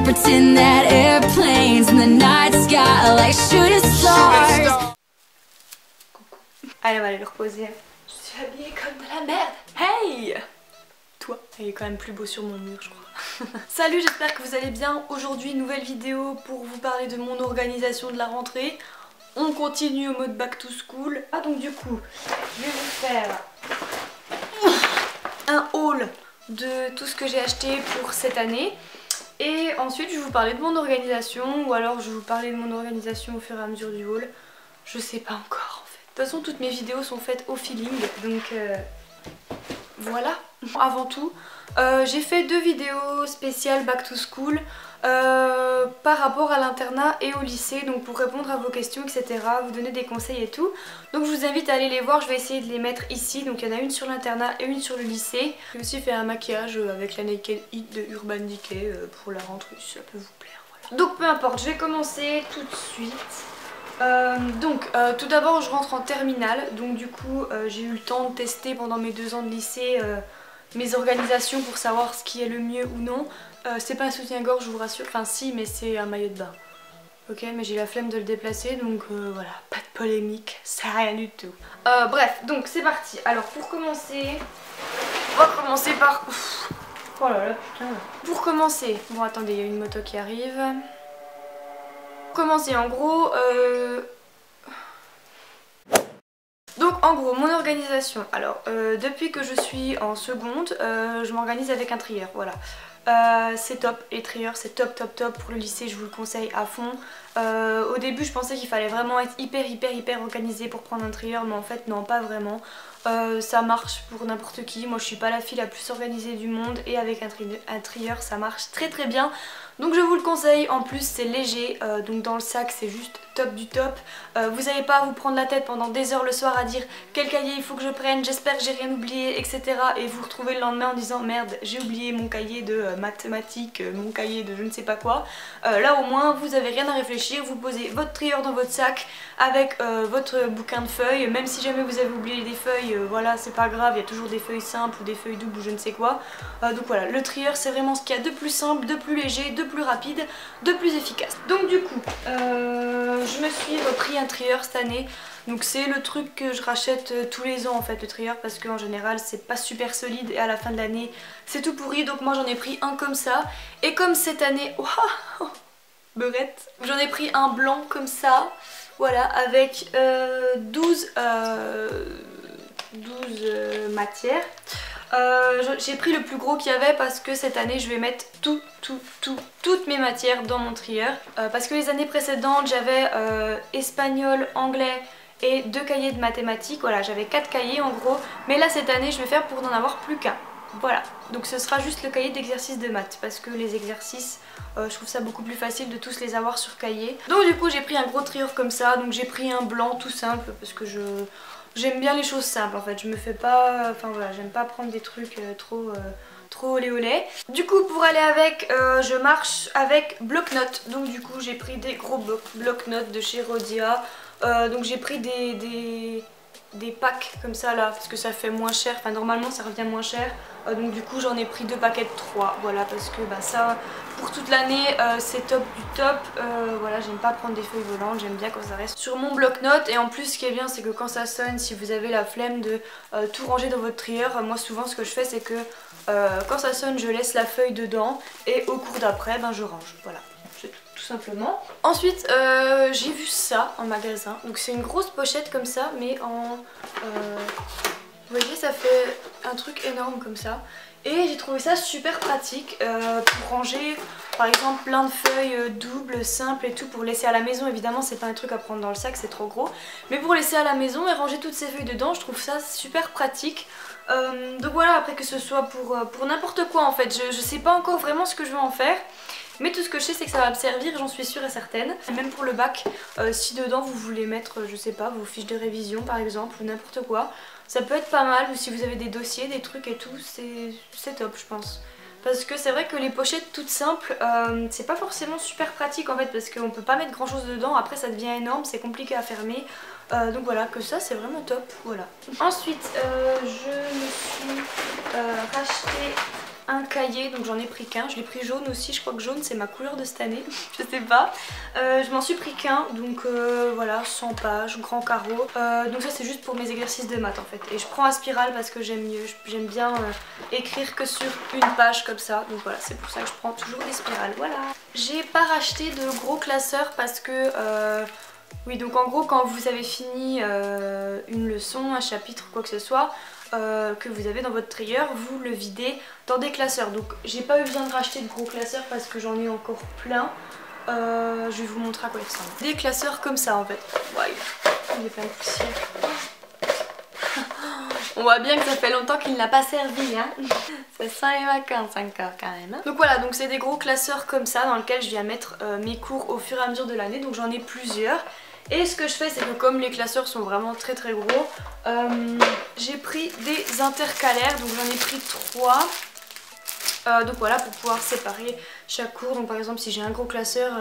pretend that airplanes in the night sky are like shooting stars. Allez, on va aller le reposer. Je suis habillée comme de la merde. Hey! Toi, il est quand même plus beau sur mon mur, je crois. Salut, j'espère que vous allez bien. Aujourd'hui, nouvelle vidéo pour vous parler de mon organisation de la rentrée. On continue au mode back to school. Ah, donc du coup, je vais vous faire un haul de tout ce que j'ai acheté pour cette année. Et ensuite, je vais vous parler de mon organisation, ou alors je vais vous parler de mon organisation au fur et à mesure du haul. Je sais pas encore en fait. De toute façon, toutes mes vidéos sont faites au feeling, donc voilà. Avant tout, j'ai fait 2 vidéos spéciales back to school par rapport à l'internat et au lycée, donc pour répondre à vos questions, etc., vous donner des conseils et tout. Donc je vous invite à aller les voir, je vais essayer de les mettre ici. Donc il y en a une sur l'internat et une sur le lycée. J'ai aussi fait un maquillage avec la Naked Heat de Urban Decay pour la rentrée, si ça peut vous plaire. Voilà. Donc peu importe, je vais commencer tout de suite. Tout d'abord je rentre en terminale, donc du coup j'ai eu le temps de tester pendant mes 2 ans de lycée mes organisations pour savoir ce qui est le mieux ou non. C'est pas un soutien-gorge, je vous rassure, enfin si, mais c'est un maillot de bain. Ok, mais j'ai la flemme de le déplacer, donc voilà, pas de polémique, c'est rien du tout. Bref, donc c'est parti. Alors pour commencer, on va commencer par... Oh là là, putain. Pour commencer, bon attendez, il y a une moto qui arrive. Commencer en gros donc en gros mon organisation, alors depuis que je suis en seconde je m'organise avec un trieur, voilà. C'est top, les trieurs c'est top pour le lycée, je vous le conseille à fond. Au début je pensais qu'il fallait vraiment être hyper organisé pour prendre un trieur, mais en fait non, pas vraiment. Ça marche pour n'importe qui, moi je suis pas la fille la plus organisée du monde et avec un trieur ça marche très bien. Donc je vous le conseille, en plus c'est léger, donc dans le sac c'est juste top du top. Vous n'allez pas à vous prendre la tête pendant des heures le soir à dire quel cahier il faut que je prenne, j'espère que j'ai rien oublié, etc. Et vous retrouvez le lendemain en disant merde j'ai oublié mon cahier de mathématiques, mon cahier de je ne sais pas quoi. Là au moins vous avez rien à réfléchir, vous posez votre trieur dans votre sac avec votre bouquin de feuilles, même si jamais vous avez oublié des feuilles, voilà c'est pas grave, il y a toujours des feuilles simples ou des feuilles doubles ou je ne sais quoi. Donc voilà, le trieur c'est vraiment ce qu'il y a de plus simple, de plus léger, de plus rapide, de plus efficace. Donc du coup, je me suis repris un trieur cette année. Donc c'est le truc que je rachète tous les ans en fait, le trieur, parce qu'en général c'est pas super solide et à la fin de l'année c'est tout pourri. Donc moi j'en ai pris un comme ça. Et comme cette année, oh, beurette, j'en ai pris un blanc comme ça, voilà, avec 12 matières. J'ai pris le plus gros qu'il y avait parce que cette année je vais mettre toutes mes matières dans mon trieur. Parce que les années précédentes j'avais espagnol, anglais et 2 cahiers de mathématiques, voilà j'avais 4 cahiers en gros. Mais là cette année je vais faire pour n'en avoir plus qu'un. Voilà, donc ce sera juste le cahier d'exercices de maths parce que les exercices, je trouve ça beaucoup plus facile de tous les avoir sur cahier. Donc du coup j'ai pris un gros trieur comme ça, donc j'ai pris un blanc tout simple parce que j'aime bien les choses simples en fait, je me fais pas, enfin voilà, j'aime pas prendre des trucs trop olé. Du coup pour aller avec, je marche avec bloc-notes, donc du coup j'ai pris des gros bloc-notes de chez Rhodia, donc j'ai pris des packs comme ça là parce que ça fait moins cher, enfin normalement ça revient moins cher, donc du coup j'en ai pris 2 paquets de 3, voilà, parce que bah ça pour toute l'année c'est top du top. Voilà, j'aime pas prendre des feuilles volantes, j'aime bien quand ça reste sur mon bloc-notes. Et en plus ce qui est bien c'est que quand ça sonne, si vous avez la flemme de tout ranger dans votre trieur, moi souvent ce que je fais c'est que quand ça sonne je laisse la feuille dedans et au cours d'après ben je range, voilà. Tout simplement. Ensuite j'ai vu ça en magasin, donc c'est une grosse pochette comme ça mais en vous voyez ça fait un truc énorme comme ça et j'ai trouvé ça super pratique pour ranger par exemple plein de feuilles doubles, simples et tout, pour laisser à la maison. Évidemment c'est pas un truc à prendre dans le sac, c'est trop gros, mais pour laisser à la maison et ranger toutes ces feuilles dedans, je trouve ça super pratique. Donc voilà, après que ce soit pour n'importe quoi en fait, je sais pas encore vraiment ce que je vais en faire. Mais tout ce que je sais c'est que ça va me servir, j'en suis sûre et certaine. Même pour le bac, si dedans vous voulez mettre, je sais pas, vos fiches de révision par exemple ou n'importe quoi, ça peut être pas mal. Ou si vous avez des dossiers, des trucs et tout, c'est top je pense. Parce que c'est vrai que les pochettes toutes simples, c'est pas forcément super pratique en fait, parce qu'on peut pas mettre grand chose dedans, après ça devient énorme, c'est compliqué à fermer. Donc voilà, que ça c'est vraiment top, voilà. Ensuite je me suis racheté un cahier, donc j'en ai pris qu'un. Je l'ai pris jaune aussi, je crois que jaune c'est ma couleur de cette année, je sais pas. Je m'en suis pris qu'un, donc voilà, 100 pages, grand carreau. Donc ça c'est juste pour mes exercices de maths en fait. Et je prends un spirale parce que j'aime mieux, j'aime bien écrire que sur une page comme ça. Donc voilà, c'est pour ça que je prends toujours des spirales, voilà. J'ai pas racheté de gros classeurs parce que... oui, donc en gros quand vous avez fini une leçon, un chapitre, quoi que ce soit, que vous avez dans votre trier, vous le videz dans des classeurs. Donc j'ai pas eu besoin de racheter de gros classeurs parce que j'en ai encore plein. Je vais vous montrer à quoi ils ressemblent. Des classeurs comme ça en fait. Ouais, il est plein de poussière. On voit bien que ça fait longtemps qu'il n'a pas servi, hein. Ça sent les vacances encore quand même. Donc voilà, donc c'est des gros classeurs comme ça dans lesquels je viens mettre mes cours au fur et à mesure de l'année. Donc j'en ai plusieurs. Et ce que je fais, c'est que comme les classeurs sont vraiment très très gros, j'ai pris des intercalaires. Donc j'en ai pris 3. Donc voilà, pour pouvoir séparer chaque cours. Donc par exemple si j'ai un gros classeur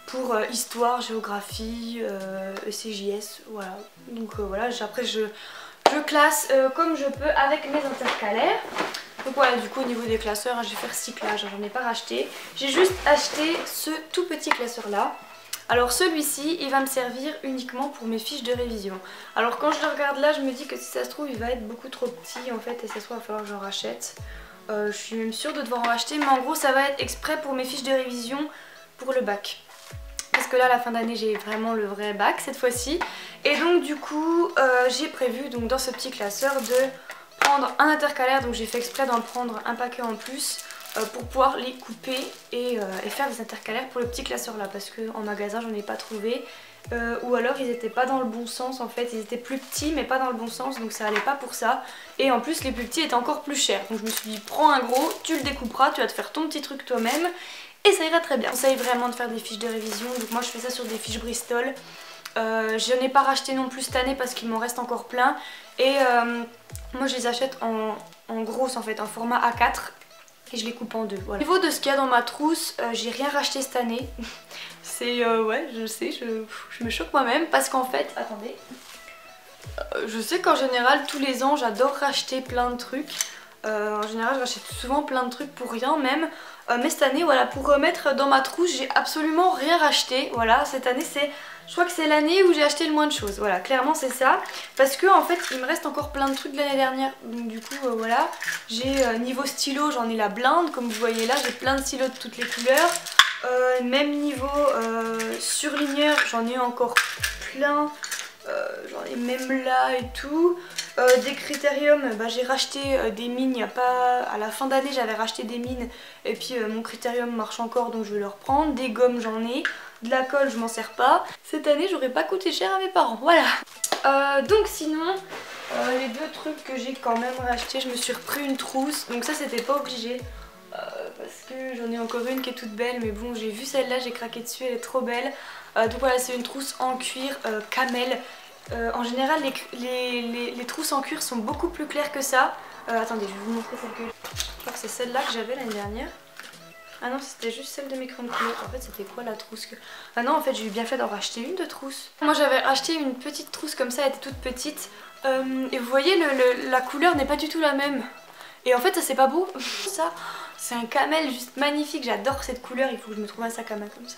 pour histoire, géographie, ECJS, voilà. Donc voilà, après je classe comme je peux avec mes intercalaires. Donc voilà, du coup au niveau des classeurs, je vais faire recyclage, j'en ai pas racheté. J'ai juste acheté ce tout petit classeur là. Alors celui-ci, il va me servir uniquement pour mes fiches de révision. Alors quand je le regarde là, je me dis que si ça se trouve, il va être beaucoup trop petit en fait et ça se trouve, il va falloir que j'en rachète. Je suis même sûre de devoir en racheter, mais en gros ça va être exprès pour mes fiches de révision pour le bac. Parce que là, à la fin d'année, j'ai vraiment le vrai bac cette fois-ci. Et donc du coup, j'ai prévu donc, dans ce petit classeur de prendre un intercalaire. Donc j'ai fait exprès d'en prendre un paquet en plus pour pouvoir les couper et faire des intercalaires pour le petit classeur là. Parce qu'en magasin, j'en ai pas trouvé. Ou alors ils étaient pas dans le bon sens en fait, ils étaient plus petits mais pas dans le bon sens, donc ça allait pas pour ça. Et en plus les plus petits étaient encore plus chers, donc je me suis dit prends un gros, tu le découperas, tu vas te faire ton petit truc toi-même et ça ira très bien. Je conseille vraiment de faire des fiches de révision, donc moi je fais ça sur des fiches Bristol. Je n'ai pas racheté non plus cette année parce qu'il m'en reste encore plein et moi je les achète en grosse en fait, en format A4. Et je les coupe en deux, voilà. Au niveau de ce qu'il y a dans ma trousse, j'ai rien racheté cette année. C'est, ouais, je sais, je me choque moi-même parce qu'en fait, attendez. Je sais qu'en général, tous les ans, j'adore racheter plein de trucs. En général, je rachète souvent plein de trucs pour rien même. Mais cette année, voilà, pour remettre dans ma trousse, j'ai absolument rien racheté. Voilà, cette année, je crois que c'est l'année où j'ai acheté le moins de choses. Voilà, clairement c'est ça. Parce que en fait, il me reste encore plein de trucs de l'année dernière. Donc du coup, voilà. J'ai niveau stylo, j'en ai la blinde. Comme vous voyez là, j'ai plein de stylos de toutes les couleurs. Même niveau surligneur, j'en ai encore plein. J'en ai même là et tout. Des critériums, bah, j'ai racheté des mines, à la fin d'année j'avais racheté des mines et puis mon critérium marche encore donc je vais le reprendre. Des gommes j'en ai, de la colle je m'en sers pas. Cette année j'aurais pas coûté cher à mes parents, voilà. Donc sinon les deux trucs que j'ai quand même racheté, je me suis repris une trousse, donc ça c'était pas obligé. Parce que j'en ai encore une qui est toute belle, mais bon j'ai vu celle-là, j'ai craqué dessus, elle est trop belle. Donc voilà, c'est une trousse en cuir camel. En général les trousses en cuir sont beaucoup plus claires que ça. Attendez, je vais vous montrer celle que... Je crois que c'est celle-là que j'avais l'année dernière. Ah non, c'était juste celle de mes crayons de couleur. En fait c'était quoi la trousse que... Ah non, en fait j'ai eu bien fait d'en racheter une de trousse. Moi j'avais acheté une petite trousse comme ça, elle était toute petite. Et vous voyez la couleur n'est pas du tout la même. Et en fait ça c'est pas beau. Ça c'est un camel juste magnifique, j'adore cette couleur, il faut que je me trouve un sac à main comme ça.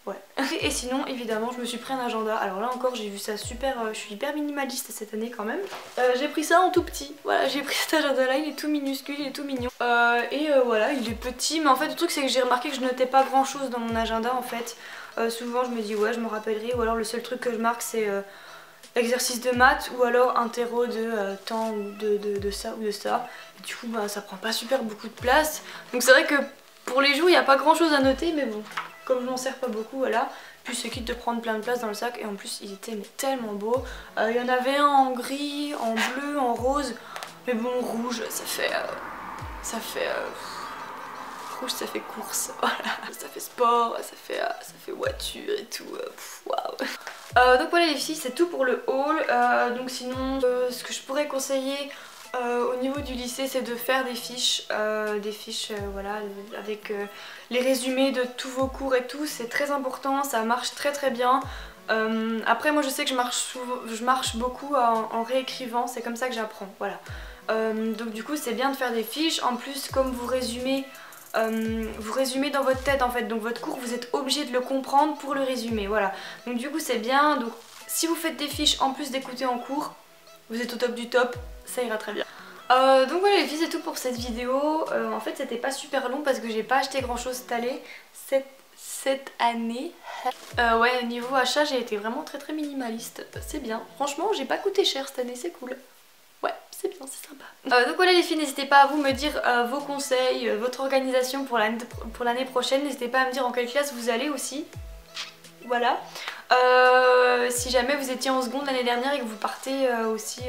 Ouais. Et sinon évidemment je me suis pris un agenda. Alors là encore j'ai vu ça super, je suis hyper minimaliste cette année quand même. J'ai pris ça en tout petit. Voilà, j'ai pris cet agenda là, il est tout minuscule, il est tout mignon. Voilà, il est petit, mais en fait le truc c'est que j'ai remarqué que je notais pas grand chose dans mon agenda en fait. Souvent je me dis ouais je me rappellerai, ou alors le seul truc que je marque c'est exercice de maths ou alors interro de temps ou de ça ou de ça. Et du coup bah ça prend pas super beaucoup de place. Donc c'est vrai que pour les jours il n'y a pas grand chose à noter, mais bon. Comme je m'en sers pas beaucoup, voilà. Puis c'est quitte de prendre plein de place dans le sac. Et en plus ils étaient mais tellement beaux. Il y en avait un en gris, en bleu, en rose. Mais bon, rouge ça fait rouge ça fait course, voilà. Ça fait sport, ça fait voiture et tout. Waouh. Donc voilà les filles, c'est tout pour le haul. Donc sinon ce que je pourrais conseiller au niveau du lycée, c'est de faire des fiches, voilà, avec les résumés de tous vos cours et tout. C'est très important, ça marche très très bien. Après moi je sais que je marche beaucoup en réécrivant, c'est comme ça que j'apprends, voilà. Donc du coup c'est bien de faire des fiches. En plus comme vous résumez dans votre tête en fait, donc votre cours vous êtes obligé de le comprendre pour le résumer, voilà. Donc du coup c'est bien, donc si vous faites des fiches en plus d'écouter en cours, vous êtes au top du top, ça ira très bien. Donc voilà les filles, c'est tout pour cette vidéo. En fait c'était pas super long parce que j'ai pas acheté grand chose cette année. Ouais, niveau achat j'ai été vraiment très minimaliste, c'est bien. Franchement j'ai pas coûté cher cette année, c'est cool. Ouais, c'est bien, c'est sympa. Donc voilà les filles, n'hésitez pas à vous me dire vos conseils, votre organisation pour l'année prochaine. N'hésitez pas à me dire en quelle classe vous allez aussi. Voilà. Si jamais vous étiez en seconde l'année dernière et que vous partez aussi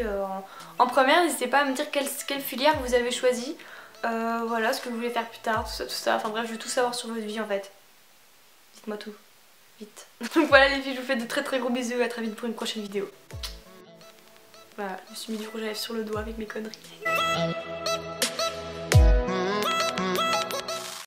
en première, n'hésitez pas à me dire quelle filière vous avez choisi. Voilà, ce que vous voulez faire plus tard, tout ça. Enfin bref, je veux tout savoir sur votre vie en fait. Dites-moi tout, vite. Donc voilà les filles, je vous fais de très gros bisous et à très vite pour une prochaine vidéo. Voilà, je me suis mis du rouge à lèvres sur le doigt avec mes conneries.